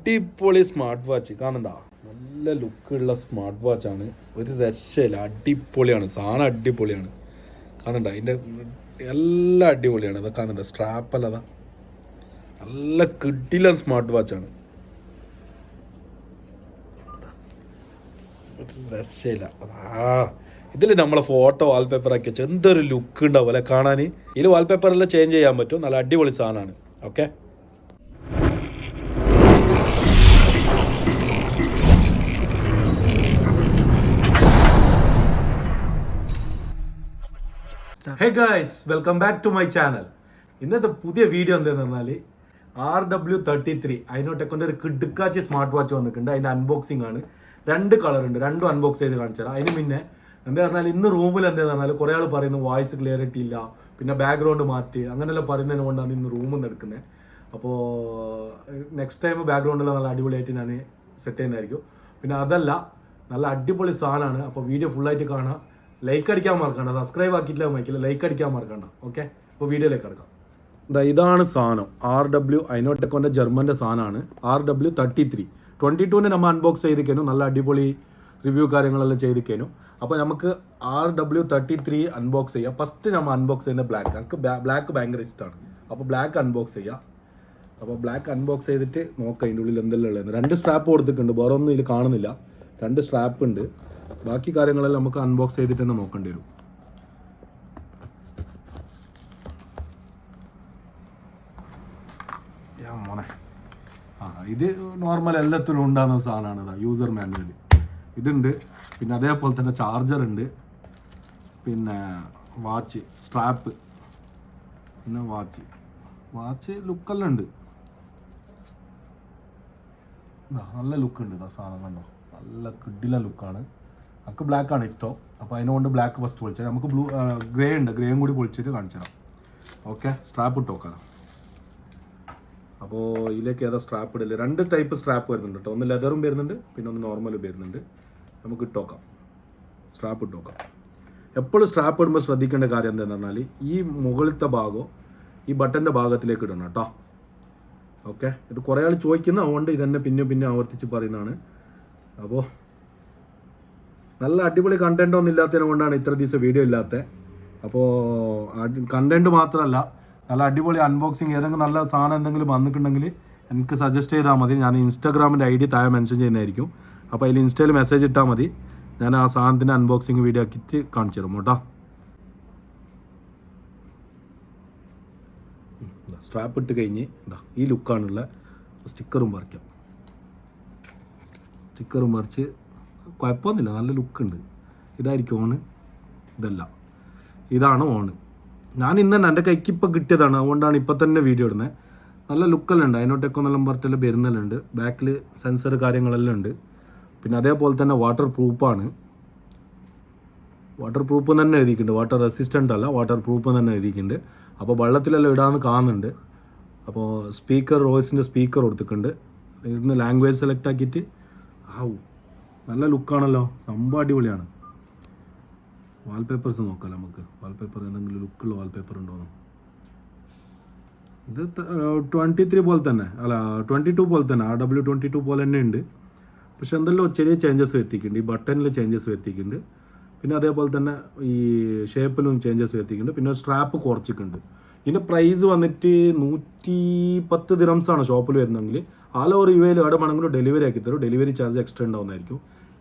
അടിപൊളി smart watch കാണണ്ടാ, നല്ല ലുക്കുള്ള smart വാച്ചാണ്. ഒരു രക്ഷയില്ല, അടിപൊളിയാണ് സാധനം, അടിപൊളിയാണ്. കാണണ്ട, അതിൻ്റെ എല്ലാം അടിപൊളിയാണ്. ഇതൊക്കെ കാണണ്ട, സ്ട്രാപ്പല്ല, അതാ നല്ല കിടിലൻ സ്മാർട്ട് വാച്ചാണ്. ഒരു രക്ഷയില്ല. ഇതിൽ നമ്മളെ ഫോട്ടോ വാൾപേപ്പർ ആക്കി വെച്ചാൽ എന്തൊരു ലുക്ക് ഉണ്ടാവും അല്ലെ കാണാൻ. ഇതിൽ വാൾപേപ്പറെല്ലാം ചേഞ്ച് ചെയ്യാൻ പറ്റും. നല്ല അടിപൊളി സാധനമാണ്. Okay, hey guys, welcome back to my channel. ഇന്നത്തെ പുതിയ വീഡിയോ എന്താണെന്ന് പറഞ്ഞാൽ RW33 ഹൈനോടെക്കിൻ്റെ ഒരു കിടുക്കാച്ചി സ്മാർട്ട് വാച്ച് വന്നിട്ടുണ്ട്. അതിൻ്റെ അൺബോക്സിംഗ് ആണ്. 2 കളർ ഉണ്ട്, രണ്ടും അൺബോക്സ് ചെയ്ത് കാണിച്ചു തരാം. അതിന് മുന്നേ എന്താ പറഞ്ഞാൽ ഇന്ന് റൂമിൽ എന്താണെന്ന് പറഞ്ഞാൽ കുറേ ആൾ പറയുന്നു വോയിസ് ക്ലിയറിറ്റി ഇല്ല, പിന്നെ ബാക്ക്ഗ്രൗണ്ട് മാറ്റി അങ്ങനെയെല്ലാം പറയുന്നതിന് കൊണ്ടാണ് ഇന്ന് റൂമിൽ നിന്ന് എടുക്കുന്നത്. അപ്പോൾ നെക്സ്റ്റ് ടൈം ബാക്ക്ഗ്രൗണ്ടെല്ലാം നല്ല അടിപൊളിയായിട്ട് ഞാൻ സെറ്റ് ചെയ്യുന്നതായിരിക്കും. പിന്നെ അതല്ല, നല്ല അടിപൊളി സാധനമാണ്. അപ്പോൾ വീഡിയോ ഫുള്ളായിട്ട് കാണാം. ലൈക്ക് അടിക്കാൻ മറക്കണ്ട, സബ്സ്ക്രൈബ് ആക്കിയിട്ടില്ല മൈക്കില്ല, ലൈക്ക് അടിക്കാൻ മറക്കണ്ട. ഓക്കെ, അപ്പോൾ വീഡിയോയിലേക്ക് കിടക്കാം. ഇതാണ് സാധനം. ഹൈനോടെക്കിൻ്റെ ജർമ്മൻ്റെ സാധനമാണ്. RW33 22 നമ്മൾ അൺബോക്സ് ചെയ്തിരിക്കുന്നു. നല്ല അടിപൊളി റിവ്യൂ കാര്യങ്ങളെല്ലാം ചെയ്തിരിക്കുന്നു. അപ്പോൾ നമുക്ക് RW33 അൺബോക്സ് ചെയ്യാം. ഫസ്റ്റ് നമ്മൾ അൺബോക്സ് ചെയ്യുന്ന ബ്ലാക്ക്. നമുക്ക് ബ്ലാക്ക് ഭയങ്കര ഇഷ്ടമാണ്. അപ്പോൾ ബ്ലാക്ക് അൺബോക്സ് ചെയ്യാം. അപ്പോൾ ബ്ലാക്ക് അൺബോക്സ് ചെയ്തിട്ട് നോക്കാം അതിൻ്റെ ഉള്ളിൽ എന്തെല്ലാം ഉള്ളത്. 2 സ്ട്രാപ്പ് കൊടുത്തിട്ടുണ്ട്, വേറെ ഒന്നും ഇതിൽ കാണുന്നില്ല. 2 സ്ട്രാപ്പ് ഉണ്ട്. ബാക്കി കാര്യങ്ങളെല്ലാം നമുക്ക് അൺബോക്സ് ചെയ്തിട്ട് തന്നെ നോക്കേണ്ടി വരും. മോനെ, ഇത് നോർമൽ എല്ലാത്തിലും ഉണ്ടാകുന്ന സാധനമാണ്. യൂസർ മാനുവൽ ഇതുണ്ട്. പിന്നെ അതേപോലെ തന്നെ ചാർജർ ഉണ്ട്. പിന്നെ വാച്ച് സ്ട്രാപ്പ്, പിന്നെ വാച്ച് ലുക്കെല്ലാം ഉണ്ട്. നല്ല ലുക്കുണ്ട്. ഇതാ സാധനം കണ്ടോ, നല്ല കിടില ലുക്കാണ്. നമുക്ക് ബ്ലാക്കാണ് ഇഷ്ടം. അപ്പോൾ അതിനുകൊണ്ട് ബ്ലാക്ക് ഫസ്റ്റ് പൊളിച്ചാൽ നമുക്ക് ഗ്രേ ഉണ്ട്, ഗ്രേയും കൂടി പൊളിച്ചിട്ട് കാണിച്ചു തരാം. ഓക്കെ, സ്ട്രാപ്പ് ഇട്ട് നോക്കാം. അപ്പോൾ ഇതിലേക്ക് ഏതാ സ്ട്രാപ്പ് ഇടില്ല. 2 ടൈപ്പ് സ്ട്രാപ്പ് വരുന്നുണ്ട് കേട്ടോ. ഒന്ന് ലെതറും വരുന്നുണ്ട്, പിന്നെ ഒന്ന് നോർമലും വരുന്നുണ്ട്. നമുക്ക് ഇട്ട് നോക്കാം, സ്ട്രാപ്പ് ഇട്ട് നോക്കാം. എപ്പോഴും സ്ട്രാപ്പ് ഇടുമ്പോൾ ശ്രദ്ധിക്കേണ്ട കാര്യം എന്താണെന്ന് പറഞ്ഞാൽ ഈ മുകളിലത്തെ ഭാഗം ഈ ബട്ടൻ്റെ ഭാഗത്തിലേക്ക് ഇടണം കേട്ടോ. ഓക്കെ, ഇത് കുറേ ആൾ ചോദിക്കുന്ന, അതുകൊണ്ട് ഇതന്നെ പിന്നെ ആവർത്തിച്ച് പറയുന്നതാണ്. അപ്പോൾ നല്ല അടിപൊളി കണ്ടൻറ് ഒന്നും ഇല്ലാത്തതിനെ കൊണ്ടാണ് ഇത്ര ദിവസം വീഡിയോ ഇല്ലാത്തത്. അപ്പോൾ കണ്ടൻറ് മാത്രമല്ല, നല്ല അടിപൊളി അൺബോക്സിങ് ഏതെങ്കിലും നല്ല സാധനം എന്തെങ്കിലും വന്നിട്ടുണ്ടെങ്കിൽ എനിക്ക് സജസ്റ്റ് ചെയ്താൽ മതി. ഞാൻ ഇൻസ്റ്റാഗ്രാമിൻ്റെ ID താഴെ മെൻഷൻ ചെയ്യുന്നതായിരിക്കും. അപ്പോൾ അതിൽ ഇൻസ്റ്റയിൽ മെസ്സേജ് ഇട്ടാൽ മതി. ഞാൻ ആ സാധനത്തിൻ്റെ അൺബോക്സിങ് വീഡിയോ ആക്കിയിട്ട് കാണിച്ചു തരും കേട്ടോ. സ്ട്രാപ്പ് ഇട്ട് കഴിഞ്ഞ് ഈ ലുക്കാണുള്ള. സ്റ്റിക്കറും പറിക്കാം. സ്റ്റിക്കറും പറിച്ച് കുഴപ്പമൊന്നുമില്ല, നല്ല ലുക്കുണ്ട്. ഇതായിരിക്കും ഓണ്. ഇതാണ് ഓണ്. ഞാൻ ഇന്ന് തന്നെ എൻ്റെ കൈക്ക് ഇപ്പം കിട്ടിയതാണ്, അതുകൊണ്ടാണ് ഇപ്പം തന്നെ വീഡിയോ ഇടുന്നത്. നല്ല ലുക്കെല്ലാം ഉണ്ട്. ഹൈനോടെക്കെന്നെല്ലാം പറഞ്ഞിട്ടെല്ലാം വരുന്നെല്ലാം. ബാക്കിൽ സെൻസർ കാര്യങ്ങളെല്ലാം ഉണ്ട്. പിന്നെ അതേപോലെ തന്നെ വാട്ടർ പ്രൂഫാണ്. വാട്ടർ പ്രൂഫ് തന്നെ എഴുതിയിട്ടുണ്ട്, വാട്ടർ റെസിസ്റ്റൻ്റ് അല്ല, വാട്ടർ പ്രൂഫ് തന്നെ എഴുതിയിട്ടുണ്ട്. അപ്പോൾ വെള്ളത്തിലെല്ലാം ഇടാമെന്ന് കാണുന്നുണ്ട്. അപ്പോൾ സ്പീക്കർ, വോയിസിൻ്റെ സ്പീക്കർ കൊടുത്തിട്ടുണ്ട്. ഇതിന് ലാംഗ്വേജ് സെലക്ട് ആക്കിയിട്ട് നല്ല ലുക്കാണല്ലോ, സംഭവം അടിപൊളിയാണ്. വാൾപേപ്പേഴ്സ് നോക്കാം നമുക്ക്. വാൾപേപ്പർ എന്തെങ്കിലും ലുക്കുള്ള വാൾപേപ്പർ ഉണ്ടോയെന്ന്. ഇത് 23 പോലെ തന്നെ, അല്ല 22 പോലെ തന്നെ, RW22 പോലെ തന്നെ ഉണ്ട്. പക്ഷെ എന്തെല്ലോ ചെറിയ ചേഞ്ചസ് വരുത്തിയിട്ടുണ്ട്. ഈ ബട്ടണിൽ ചേഞ്ചസ് വരുത്തിയിട്ടുണ്ട്. പിന്നെ അതേപോലെ തന്നെ ഈ ഷേപ്പിലും ചേഞ്ചസ് വരുത്തിയിട്ടുണ്ട്. പിന്നെ സ്ട്രാപ്പ് കുറച്ചിട്ടുണ്ട്. ഇതിൻ്റെ പ്രൈസ് വന്നിട്ട് 110 ദിറംസാണ് ഷോപ്പിൽ വരുന്നതെങ്കിൽ. ആൾ ഓവർ UAE എവിടെ വേണമെങ്കിലും ഡെലിവറി ആക്കി തരും. ഡെലിവറി ചാർജ് എക്സ്ട്രാ ഉണ്ടാവുന്നതായിരിക്കും.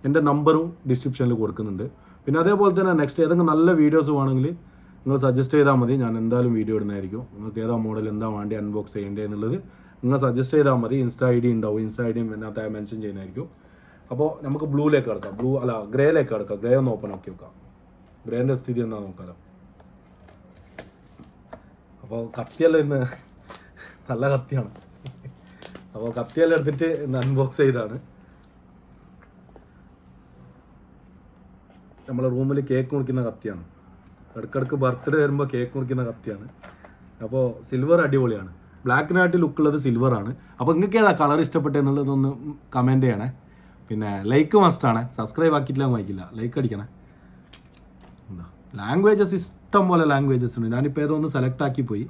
എൻ്റെ നമ്പറും ഡിസ്ക്രിപ്ഷനിൽ കൊടുക്കുന്നുണ്ട്. പിന്നെ അതേപോലെ തന്നെ നെക്സ്റ്റ് ഏതെങ്കിലും നല്ല വീഡിയോസ് വേണമെങ്കിൽ നിങ്ങൾ സജസ്റ്റ് ചെയ്താൽ മതി. ഞാൻ എന്തായാലും വീഡിയോ ഇടുന്നതായിരിക്കും. നിങ്ങൾക്ക് ഏതാ മോഡൽ എന്താ വേണ്ടി അൺബോക്സ് ചെയ്യേണ്ടത് എന്നുള്ളത് നിങ്ങൾ സജസ്റ്റ് ചെയ്താൽ മതി. ഇൻസ്റ്റാ ID ഉണ്ടാവും. ഇൻസ്റ്റാ ID അതിനകത്ത് മെൻഷൻ ചെയ്യുന്നതായിരിക്കും. അപ്പോൾ നമുക്ക് ബ്ലൂയിലേക്ക് കിടക്കാം. ഗ്രേയിലേക്ക് കിടക്കാം. ഗ്രേ ഒന്ന് ഓപ്പൺ ആക്കി വെക്കാം. ഗ്രേൻ്റെ സ്ഥിതി എന്താ നോക്കാമല്ലോ. അപ്പോൾ കത്തിയെല്ലാം ഇന്ന് നല്ല കത്തിയാണ്. അപ്പോൾ കത്തിയെല്ലാം എടുത്തിട്ട് ഇന്ന് അൺബോക്സ് ചെയ്താണ്. നമ്മളെ റൂമിൽ കേക്ക് മുറിക്കുന്ന കത്തിയാണ്. ഇടയ്ക്കിടയ്ക്ക് ബർത്ത്ഡേ വരുമ്പോൾ കേക്ക് മുറിക്കുന്ന കത്തിയാണ്. അപ്പോൾ സിൽവർ അടിപൊളിയാണ്. ബ്ലാക്കിനായിട്ട് ലുക്കുള്ളത് സിൽവറാണ്. അപ്പോൾ നിങ്ങൾക്ക് ഏതാ കളർ ഇഷ്ടപ്പെട്ടെന്നുള്ളതൊന്ന് കമൻറ്റ് ചെയ്യണേ. പിന്നെ ലൈക്ക് മസ്റ്റാണ്. സബ്സ്ക്രൈബ് ആക്കിയിട്ടില്ല വായിക്കില്ല, ലൈക്ക് അടിക്കണേ. ലാംഗ്വേജസ് ഇഷ്ടം പോലെ ലാംഗ്വേജസ് ഉണ്ട്. ഞാനിപ്പോൾ ഏതോ ഒന്ന് സെലക്ട് ആക്കി പോയി.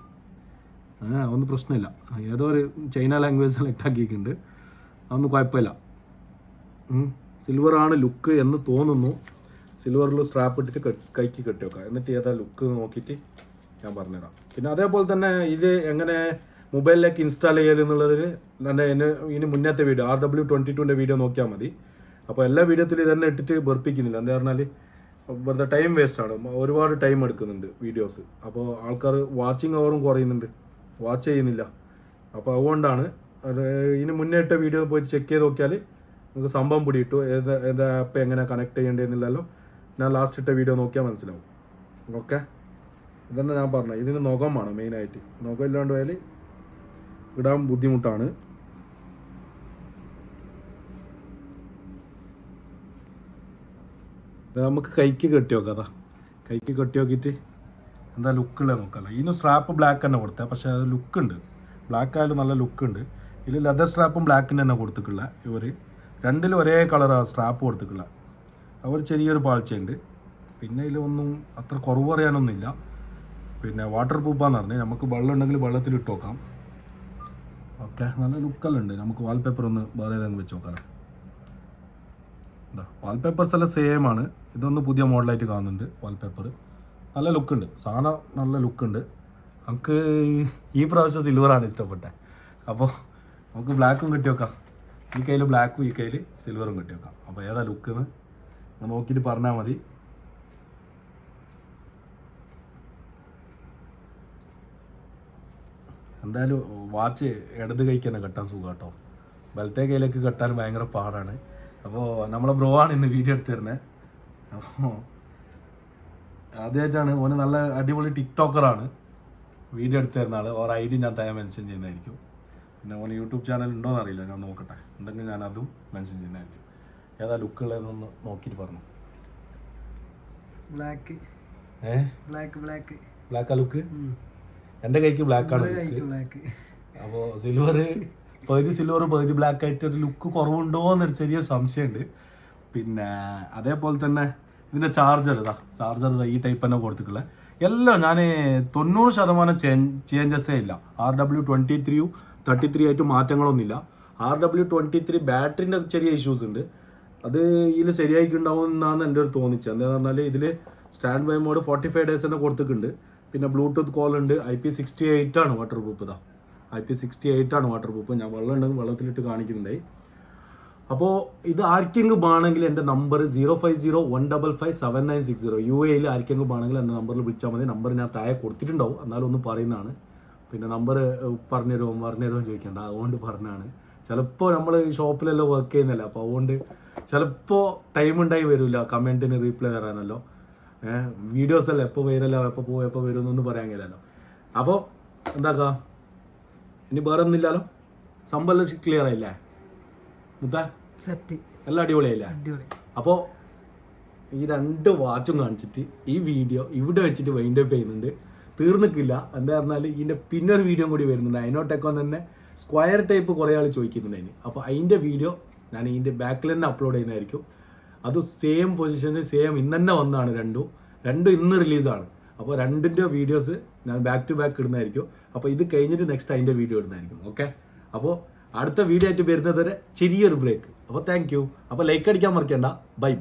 ഒന്നും പ്രശ്നമില്ല. ഏതോ ഒരു ചൈന ലാംഗ്വേജ് സെലക്ട് ആക്കിയിട്ടുണ്ട്. അതൊന്നും കുഴപ്പമില്ല. സിൽവറാണ് ലുക്ക് എന്ന് തോന്നുന്നു. സിൽവറിൽ സ്ട്രാപ്പ് ഇട്ടിട്ട് കൈക്ക് കെട്ടി വെക്കാം. എന്നിട്ട് ഏതാ ലുക്ക് നോക്കിയിട്ട് ഞാൻ പറഞ്ഞുതരാം. പിന്നെ അതേപോലെ തന്നെ ഇത് എങ്ങനെ മൊബൈലിലേക്ക് ഇൻസ്റ്റാൾ ചെയ്യലെന്നുള്ളതിൽ ഇനി മുന്നത്തെ വീഡിയോ RW22 വീഡിയോ നോക്കിയാൽ മതി. അപ്പോൾ എല്ലാ വീഡിയോത്തിലും ഇതന്നെ ഇട്ടിട്ട് വെറുപ്പിക്കുന്നില്ല. എന്താ പറഞ്ഞാൽ വെറുതെ ടൈം വേസ്റ്റാണ്. ഒരുപാട് ടൈം എടുക്കുന്നുണ്ട് വീഡിയോസ്. അപ്പോൾ ആൾക്കാർ വാച്ചിങ് അവറും കുറയുന്നുണ്ട്, വാച്ച് ചെയ്യുന്നില്ല. അപ്പോൾ അതുകൊണ്ടാണ് ഇനി മുന്നേ ഇട്ട വീഡിയോ പോയിട്ട് ചെക്ക് ചെയ്ത് നോക്കിയാൽ നിങ്ങൾക്ക് സംഭവം പിടിയിട്ടു ഏത് ആപ്പ് എങ്ങനെ കണക്ട് ചെയ്യേണ്ടതെന്നില്ലല്ലോ. ഞാൻ ലാസ്റ്റ് ഇട്ട വീഡിയോ നോക്കിയാൽ മനസ്സിലാവും. ഓക്കെ, ഇതന്നെ ഞാൻ പറഞ്ഞത്. ഇതിന് നഖം വേണം മെയിനായിട്ട്. നഖം ഇല്ലാണ്ട് പോയാൽ ഇടാൻ ബുദ്ധിമുട്ടാണ്. നമുക്ക് കൈക്ക് കെട്ടി നോക്കാം. അതാ കൈക്ക് കെട്ടി നോക്കിയിട്ട് എന്താ ലുക്കുള്ളത് നോക്കാമല്ലോ. ഇതിന് സ്ട്രാപ്പ് ബ്ലാക്ക് തന്നെ കൊടുത്തത്, പക്ഷേ അത് ലുക്കുണ്ട്. ബ്ലാക്ക് ആയാലും നല്ല ലുക്കുണ്ട്. ഇതിൽ ലെതർ സ്ട്രാപ്പും ബ്ലാക്കിന് തന്നെ കൊടുത്തിട്ടുള്ള ഇവർ രണ്ടിലും ഒരേ കളറാണ് സ്ട്രാപ്പ് കൊടുത്തിട്ടുള്ള. അവർ ചെറിയൊരു പാഴ്ചയുണ്ട്. പിന്നെ ഇതിലൊന്നും അത്ര കുറവ് പറയാനൊന്നുമില്ല. പിന്നെ വാട്ടർ പ്രൂഫാന്ന് പറഞ്ഞ് നമുക്ക് വെള്ളം ഉണ്ടെങ്കിൽ വെള്ളത്തിലിട്ട് നോക്കാം. ഓക്കെ, നല്ല ലുക്കെല്ലാം ഉണ്ട്. നമുക്ക് വാൾപേപ്പർ ഒന്ന് വേറെ ഏതെങ്കിലും വെച്ച് നോക്കാം. എന്താ വാൾപേപ്പേഴ്സ് എല്ലാം സെയിം ആണ്. ഇതൊന്ന് പുതിയ മോഡലായിട്ട് കാണുന്നുണ്ട് വാൾപേപ്പർ. നല്ല ലുക്കുണ്ട്, സാധനം നല്ല ലുക്കുണ്ട്. നമുക്ക് ഈ പ്രാവശ്യം സിൽവറാണ് ഇഷ്ടപ്പെട്ടത്. അപ്പോൾ നമുക്ക് ബ്ലാക്കും കെട്ടി വെക്കാം. ഈ കയ്യിൽ ബ്ലാക്കും ഈ കയ്യിൽ സിൽവറും കെട്ടി വെക്കാം. അപ്പോൾ ഏതാ ലുക്കെന്ന് നോക്കിയിട്ട് പറഞ്ഞാൽ മതി. എന്തായാലും വാച്ച് ഇടത് കൈക്ക് തന്നെ കെട്ടാൻ സുഖം കേട്ടോ. വലത്തെ കയ്യിലേക്ക് കെട്ടാൻ ഭയങ്കര പാടാണ്. അപ്പോൾ നമ്മളെ ബ്രോ ആണ് ഇന്ന് വീഡിയോ എടുത്ത് തരുന്നത്. അപ്പോൾ ആദ്യമായിട്ടാണ് ഓന് നല്ല അടിപൊളി ടിക്ടോക്കറാണ് വീഡിയോ എടുത്ത് തരുന്ന ആൾ. ഓർ ID ഞാൻ താഴെ മെൻഷൻ ചെയ്യുന്നതായിരിക്കും. പിന്നെ ഓന് യൂട്യൂബ് ചാനൽ ഉണ്ടോയെന്ന് അറിയില്ല, ഞാൻ നോക്കട്ടെ. ഉണ്ടെങ്കിൽ ഞാൻ അതും മെൻഷൻ ചെയ്യുന്നതായിരിക്കും. ഏതാ ലുക്കുള്ളതെന്നൊന്ന് നോക്കിയിട്ട് പറഞ്ഞു. ബ്ലാക്ക് ബ്ലാക്ക് ബ്ലാക്ക് ബ്ലാക്കാ ലുക്ക്? എൻ്റെ കൈക്ക് ബ്ലാക്കാണ് ലുക്ക്. അപ്പോൾ സിൽവർ പകുതി സിൽവർ പകുതി ബ്ലാക്ക് ആയിട്ട് ഒരു ലുക്ക് കുറവുണ്ടോ എന്നൊരു ചെറിയൊരു സംശയമുണ്ട്. പിന്നെ അതേപോലെ തന്നെ ഇതിൻ്റെ ചാർജർ ഈ ടൈപ്പ് തന്നെ കൊടുത്തിട്ടുള്ളത്. എല്ലാം ഞാൻ 90% ചേഞ്ചസേ ഇല്ല. RW33 ആയിട്ട് മാറ്റങ്ങളൊന്നുമില്ല. RW23 ബാറ്ററിൻ്റെ ചെറിയ ഇഷ്യൂസ് ഉണ്ട്. അത് ഇതിൽ ശരിയായിട്ടുണ്ടാവും എന്നാണ് എൻ്റെ ഒരു തോന്നിച്ചത്. എന്താണെന്ന് പറഞ്ഞാൽ ഇതിൽ സ്റ്റാൻഡ് ബൈ മോഡ് 45 days തന്നെ കൊടുത്തിട്ടുണ്ട്. പിന്നെ ബ്ലൂടൂത്ത് കോൾ ഉണ്ട്. IP68 ആണ് വാട്ടർ പ്രൂഫ്. IP68 ആണ് വാട്ടർ പ്രൂഫ്. ഞാൻ വെള്ളം ഉണ്ടെങ്കിൽ വെള്ളത്തിലിട്ട് കാണിക്കുന്നുണ്ടായി. അപ്പോൾ ഇത് ആർക്കെങ്കിലും വേണമെങ്കിൽ എൻ്റെ നമ്പർ 05015579960. UAE ആർക്കെങ്കിലും വേണമെങ്കിൽ എൻ്റെ നമ്പറിൽ വിളിച്ചാൽ മതി. നമ്പർ ഞാൻ താഴെ കൊടുത്തിട്ടുണ്ടാവും, എന്നാലും ഒന്ന് പറയുന്നതാണ്. പിന്നെ നമ്പർ പറഞ്ഞുതരുമോ ചോദിക്കേണ്ട, അതുകൊണ്ട് പറഞ്ഞാണ്. ചിലപ്പോൾ നമ്മൾ ഷോപ്പിലെല്ലാം വർക്ക് ചെയ്യുന്നില്ല, അപ്പോൾ അതുകൊണ്ട് ചിലപ്പോൾ ടൈം ഉണ്ടായി വരില്ല കമൻറ്റിന് റീപ്ലൈ തരാനല്ലോ. വീഡിയോസ് അല്ല എപ്പോൾ വരല്ലോ, എപ്പോൾ വരുമെന്നൊന്നും പറയാൻ കഴിയില്ലല്ലോ. അപ്പോൾ എന്താക്കുക, ഇനി വേറെ ഒന്നുമില്ലല്ലോ. സംഭവം ക്ലിയർ ആയില്ലേ മുത്ത? സെറ്റ് എല്ലാം അടിപൊളിയായില്ലേ? അപ്പോൾ ഈ 2 വാച്ചും കാണിച്ചിട്ട് ഈ വീഡിയോ ഇവിടെ വെച്ചിട്ട് വൈൻഡ് അപ്പ് ചെയ്യുന്നുണ്ട്. തീർന്നിട്ടില്ല. എന്താ പറഞ്ഞാൽ ഇതിൻ്റെ പിന്നൊരു വീഡിയോ കൂടി വരുന്നുണ്ട്. ഹൈനോടെക് തന്നെ സ്ക്വയർ ടൈപ്പ് കുറേ ആൾ ചോദിക്കുന്നുണ്ട് അതിന്. അപ്പോൾ അതിൻ്റെ വീഡിയോ ഞാൻ ഇതിൻ്റെ ബാക്കിൽ തന്നെ അപ്ലോഡ് ചെയ്യുന്നതായിരിക്കും. അത് സെയിം പൊസിഷന് സെയിം ഇന്ന് തന്നെ വന്നതാണ്. രണ്ടും ഇന്ന് റിലീസാണ്. അപ്പോൾ 2ൻ്റെ വീഡിയോസ് ഞാൻ ബാക്ക് ടു ബാക്ക് ഇടുന്നതായിരിക്കും. അപ്പോൾ ഇത് കഴിഞ്ഞിട്ട് നെക്സ്റ്റ് അതിൻ്റെ വീഡിയോ ഇടുന്നതായിരിക്കും. ഓക്കെ, അപ്പോൾ അടുത്ത വീഡിയോ ആയിട്ട് വരുന്നത് വരെ ചെറിയൊരു ബ്രേക്ക്. അപ്പോൾ താങ്ക് യു. അപ്പോൾ ലൈക്ക് അടിക്കാൻ മറക്കണ്ട. ബൈ.